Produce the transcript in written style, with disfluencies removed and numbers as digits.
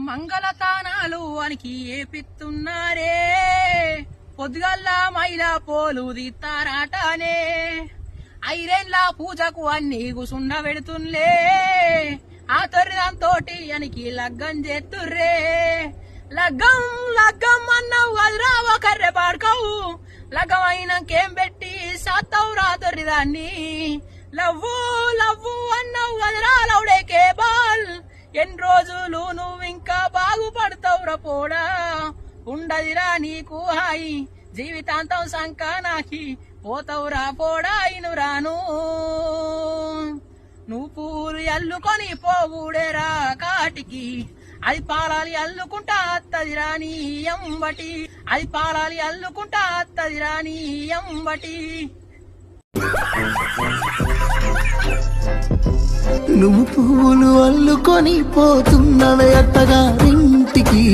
మంగళతానాలు వానికి ఏపిస్తున్నారే, పొద్దుగల్లా మైలా పోలు దిత్తారాటనే, ఐరేన్ల పూజకు అన్ని గుసుండ పెడుతున్లే, ఆ తొర్రిదాంతోటి అనికి లగ్గం చేతుర్రే. లగ్గం లగ్గం అన్నావు అదిరా ఒకర్రె పాడుకోవు, లగ్గం అయినాకేం పెట్టి సాత్తవురా తొర్రిదాన్ని. లవ్వు లవ్వు అన్నావు అదిరా లౌడే కేబల్, ఎన్ని రోజులు నువ్వింకా బాగుపడతావురా పోడా. ఉండదిరా నీకు హాయి జీవితాంతం సంకానాకి, పోతావురా పోడా ఇను రాను. నువ్వు పూలు అల్లుకొని పోవుడేరా కాటికి, అది పాలాలి అల్లుకుంటా అత్తది రాని ఎంబటి, అది పాలాలి అల్లుకుంటా అత్తది రాని ఎంబటి. నువ్వు పువ్వులు అల్లుకొని పోతున్నవే అత్తగారింటికి,